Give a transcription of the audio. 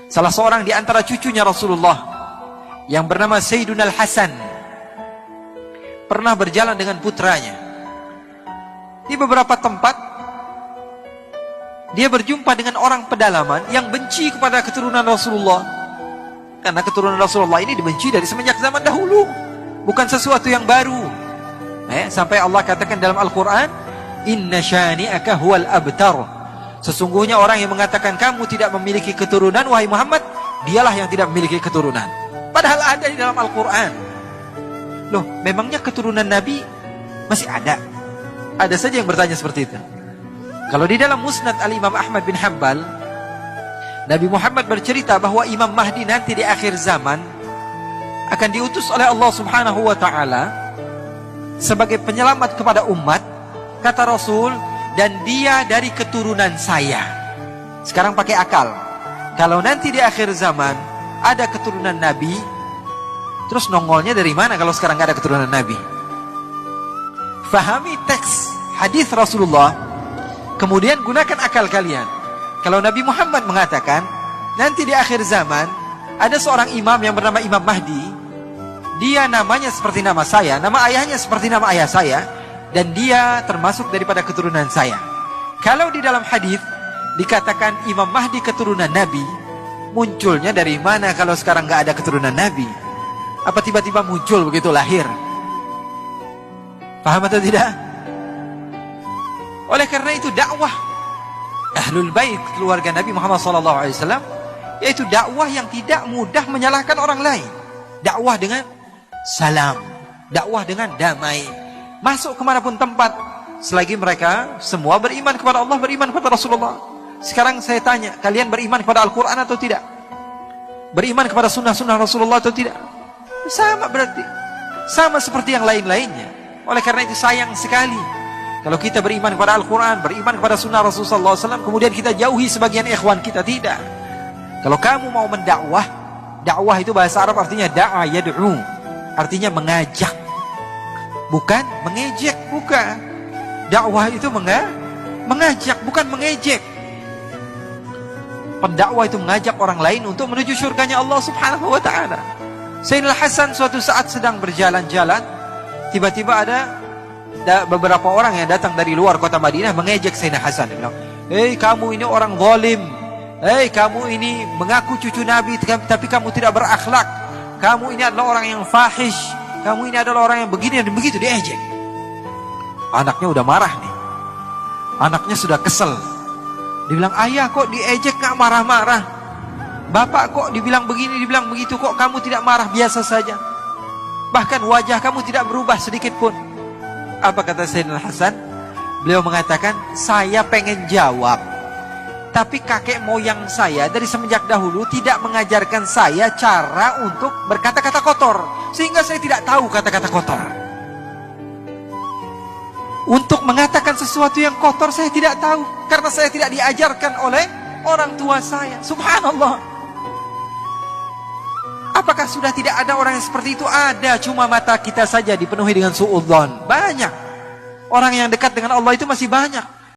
Salah seorang di antara cucunya Rasulullah yang bernama Sayyiduna Al-Hasan pernah berjalan dengan putranya. Di beberapa tempat dia berjumpa dengan orang pedalaman yang benci kepada keturunan Rasulullah. Karena keturunan Rasulullah ini dibenci dari semenjak zaman dahulu, bukan sesuatu yang baru. Sampai Allah katakan dalam Al-Quran, Inna syani'aka huwal abtar. Sesungguhnya orang yang mengatakan kamu tidak memiliki keturunan, wahai Muhammad, dialah yang tidak memiliki keturunan. Padahal ada di dalam Al-Quran. Loh, memangnya keturunan Nabi masih ada? Ada saja yang bertanya seperti itu. Kalau di dalam Musnad Al-Imam Ahmad bin Hanbal, Nabi Muhammad bercerita bahwa Imam Mahdi nanti di akhir zaman akan diutus oleh Allah Subhanahu wa ta'ala sebagai penyelamat kepada umat. Kata Rasul, dan dia dari keturunan saya. Sekarang pakai akal. Kalau nanti di akhir zaman ada keturunan Nabi, terus nongolnya dari mana kalau sekarang gak ada keturunan Nabi? Fahami teks hadis Rasulullah, kemudian gunakan akal kalian. Kalau Nabi Muhammad mengatakan nanti di akhir zaman ada seorang imam yang bernama Imam Mahdi, dia namanya seperti nama saya, nama ayahnya seperti nama ayah saya, dan dia termasuk daripada keturunan saya. Kalau di dalam hadis dikatakan Imam Mahdi keturunan Nabi, munculnya dari mana kalau sekarang gak ada keturunan Nabi? Apa tiba-tiba muncul begitu lahir? Paham atau tidak? Oleh karena itu dakwah Ahlul Bait, keluarga Nabi Muhammad SAW, yaitu dakwah yang tidak mudah menyalahkan orang lain. Dakwah dengan salam, dakwah dengan damai, masuk kemanapun tempat, selagi mereka semua beriman kepada Allah, beriman kepada Rasulullah. Sekarang saya tanya, kalian beriman kepada Al-Quran atau tidak? Beriman kepada sunnah-sunnah Rasulullah atau tidak? Sama berarti, sama seperti yang lain-lainnya. Oleh karena itu sayang sekali kalau kita beriman kepada Al-Quran, beriman kepada sunnah Rasulullah SAW, kemudian kita jauhi sebagian ikhwan kita. Tidak. Kalau kamu mau mendakwah, dakwah itu bahasa Arab artinya da'a yad'u, artinya mengajak, bukan mengejek. Bukan. Dakwah itu mengajak, bukan mengejek. Pendakwah itu mengajak orang lain untuk menuju surganya Allah Subhanahu wa ta'ala. Sayyidina Hasan suatu saat sedang berjalan-jalan, tiba-tiba ada beberapa orang yang datang dari luar kota Madinah mengejek Sayyidina Hasan. Dia bilang, "Hei, kamu ini orang zalim. Hei, kamu ini mengaku cucu Nabi tapi kamu tidak berakhlak. Kamu ini adalah orang yang fahish. Kamu ini adalah orang yang begini dan begitu." Diejek. Anaknya udah marah nih. Anaknya sudah kesel. Dibilang, "Ayah kok diejek gak marah-marah? Bapak kok dibilang begini, dibilang begitu, kok kamu tidak marah, biasa saja? Bahkan wajah kamu tidak berubah sedikit pun." Apa kata Sayyidina Hasan? Beliau mengatakan, "Saya pengen jawab, tapi kakek moyang saya dari semenjak dahulu tidak mengajarkan saya cara untuk berkata-kata kotor, sehingga saya tidak tahu kata-kata kotor. Untuk mengatakan sesuatu yang kotor saya tidak tahu, karena saya tidak diajarkan oleh orang tua saya." Subhanallah. Apakah sudah tidak ada orang yang seperti itu? Ada, cuma mata kita saja dipenuhi dengan suudzon. Banyak. Orang yang dekat dengan Allah itu masih banyak.